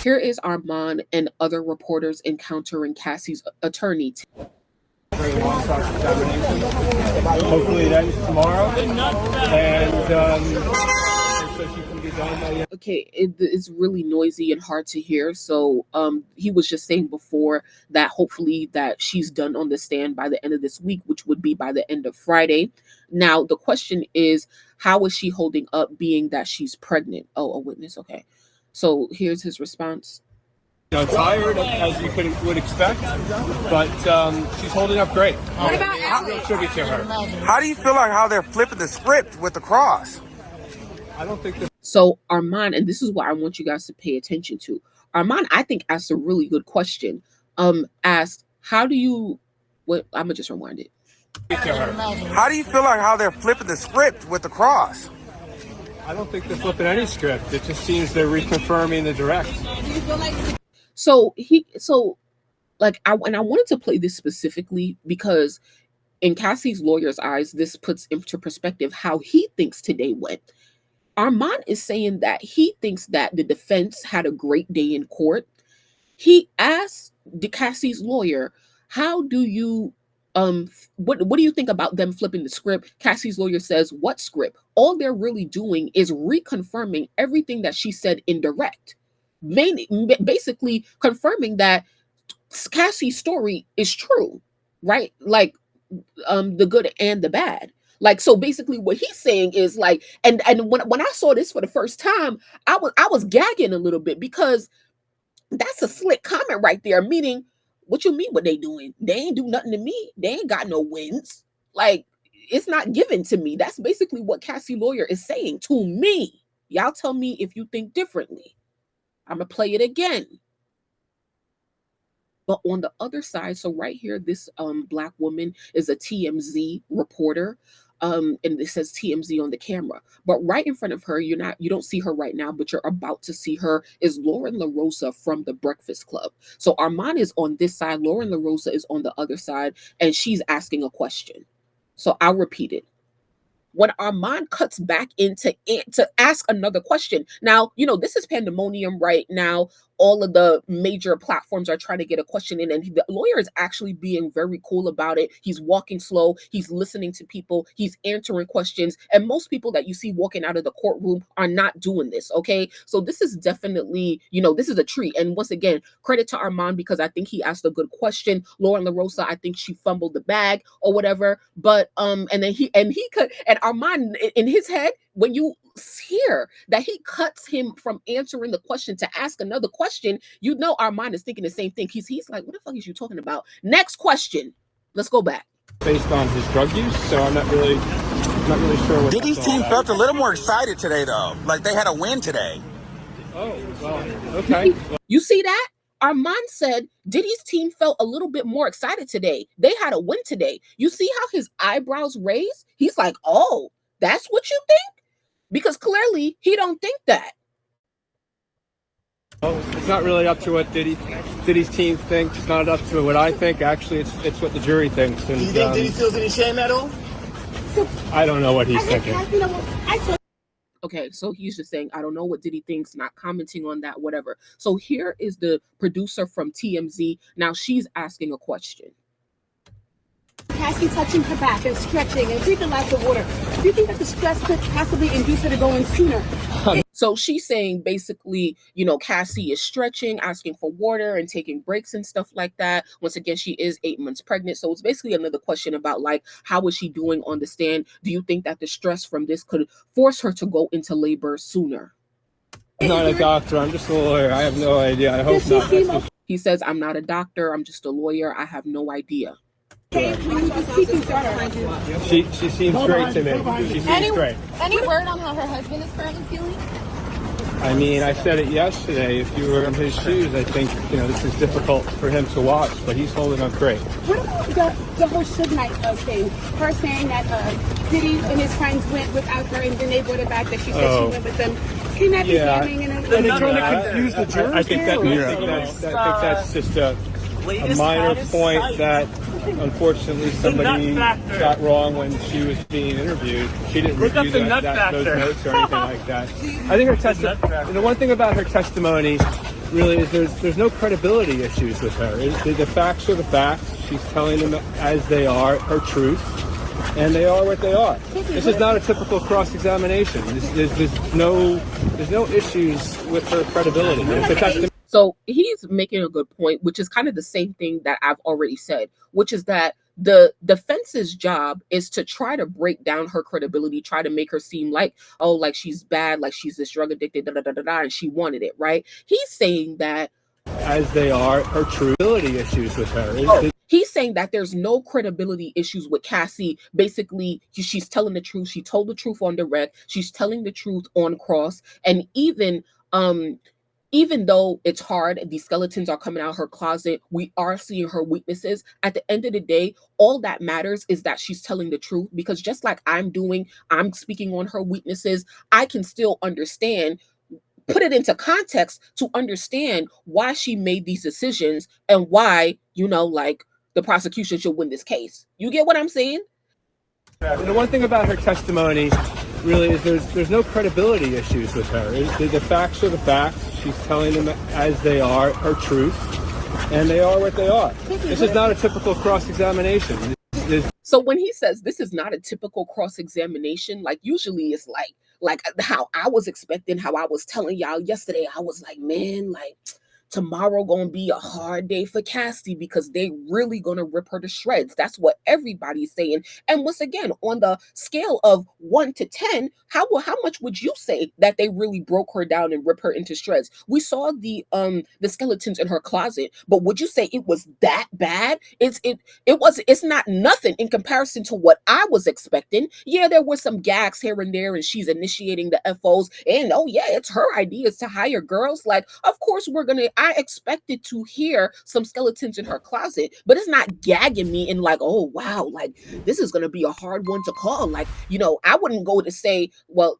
Here is Armon and other reporters encountering Cassie's attorney. Hopefully it ends tomorrow, and so she can be done by the end. Okay, it's really noisy and hard to hear. So he was just saying before that hopefully that she's done on the stand by the end of this week, which would be by the end of Friday. Now, the question is, how is she holding up being that she's pregnant? Oh, a witness. Okay. So here's his response. Tired, as you would expect, but she's holding up great. What about Ashley? Tribute to her. How do you feel like how they're flipping the script with the cross? I don't think that. So Armon, and this is what I want you guys to pay attention to. Armon, I think, asked a really good question. Asked, how do you? What? I'm gonna just rewind it. How do you feel like how they're flipping the script with the cross? I don't think they're flipping any script. It just seems they're reconfirming the direct. So I wanted to play this specifically because in Cassie's lawyer's eyes, this puts into perspective how he thinks today went. Armon is saying that he thinks that the defense had a great day in court. He asked Cassie's lawyer, how do you what do you think about them flipping the script? Cassie's lawyer says, what script? All they're really doing is reconfirming everything that she said in direct. Basically confirming that Cassie's story is true, right? Like the good and the bad. Like, so basically what he's saying is like, and when I saw this for the first time, I was gagging a little bit because that's a slick comment right there. Meaning, what you mean what they doing? They ain't do nothing to me. They ain't got no wins. Like, it's not given to me. That's basically what Cassie lawyer is saying to me. Y'all tell me if you think differently. I'm going to play it again. But on the other side, so right here, this Black woman is a TMZ reporter. And it says TMZ on the camera. But right in front of her, you don't see her right now, but you're about to see her, is Lauren LaRosa from The Breakfast Club. So Armon is on this side, Lauren LaRosa is on the other side, and she's asking a question. So I'll repeat it. When Armon cuts back into it to ask another question. Now, this is pandemonium right now. All of the major platforms are trying to get a question in, and the lawyer is actually being very cool about it. He's walking slow. He's listening to people. He's answering questions. And most people that you see walking out of the courtroom are not doing this, okay? So this is definitely, this is a treat. And once again, credit to Armon because I think he asked a good question. Lauren LaRosa, I think she fumbled the bag or whatever. But, and Armon, in his head, when you hear that he cuts him from answering the question to ask another question, Armon is thinking the same thing. He's like, what the fuck is you talking about? Next question. Let's go back. Based on his drug use, so I'm not really sure what. Diddy's team felt a little more excited today, though. Like they had a win today. Oh, well, okay. You see that? Armon said Diddy's team felt a little bit more excited today. They had a win today. You see how his eyebrows raised? He's like, oh, that's what you think? Because clearly he don't think that. Well, it's not really up to what Diddy's team thinks. It's not up to what I think. Actually, it's what the jury thinks. And, do you think Diddy feels any shame at all? I don't know what he's thinking. Okay, so he's just saying, I don't know what Diddy thinks, not commenting on that, whatever. So here is the producer from TMZ. Now she's asking a question. Cassie touching her back and stretching and drinking lots of water. Do you think that the stress could possibly induce her to go in sooner? So she's saying basically, Cassie is stretching, asking for water and taking breaks and stuff like that. Once again, she is 8 months pregnant. So it's basically another question about like, how is she doing on the stand? Do you think that the stress from this could force her to go into labor sooner? I'm not a doctor. I'm just a lawyer. I have no idea. I hope not. He says, I'm not a doctor. I'm just a lawyer. I have no idea. She seems great to me. She seems great. Any word on how her husband is currently feeling? I mean, I said it yesterday. If you were in his shoes, I think, this is difficult for him to watch, but he's holding up great. What about the whole Suge Knight thing? Her saying that Diddy and his friends went without her and then they brought it back that she said she went with them. Can that be damning? And they're trying to confuse the jury. I think that's just a minor point that unfortunately somebody got wrong when she was being interviewed. She didn't review those notes or anything like that. I think her testimony, the one thing about her testimony really is there's no credibility issues with her. The facts are the facts. She's telling them as they are, her truth, and they are what they are. This is not a typical cross-examination. There's no issues with her credibility. So he's making a good point, which is kind of the same thing that I've already said, which is that the defense's job is to try to break down her credibility, try to make her seem like, oh, like she's bad, like she's this drug addicted, and she wanted it, right? He's saying that as they are, her credibility issues with her. He's saying that there's no credibility issues with Cassie. Basically, she's telling the truth. She told the truth on direct. She's telling the truth on cross. And even though it's hard, these skeletons are coming out of her closet, we are seeing her weaknesses. At the end of the day, all that matters is that she's telling the truth, because just like I'm speaking on her weaknesses, I can still understand, put it into context to understand why she made these decisions and why, like the prosecution should win this case. You get what I'm saying? The one thing about her testimony really is there's no credibility issues with her. The facts are the facts. She's telling them as they are, her truth, and they are what they are. This is not a typical cross-examination. So when he says this is not a typical cross-examination, like usually it's like how I was expecting, how I was telling y'all yesterday, I was like, man, like tomorrow gonna be a hard day for Cassie because they really gonna rip her to shreds. That's what everybody's saying. And once again, on the scale of 1 to 10, how much would you say that they really broke her down and rip her into shreds? We saw the skeletons in her closet, but would you say it was that bad? It's not nothing in comparison to what I was expecting. Yeah, there were some gags here and there, and she's initiating the FOs, and oh yeah, it's her ideas to hire girls. Like, of course I expected to hear some skeletons in her closet, but it's not gagging me and like, oh wow, like this is gonna be a hard one to call. Like, I wouldn't go to say, well,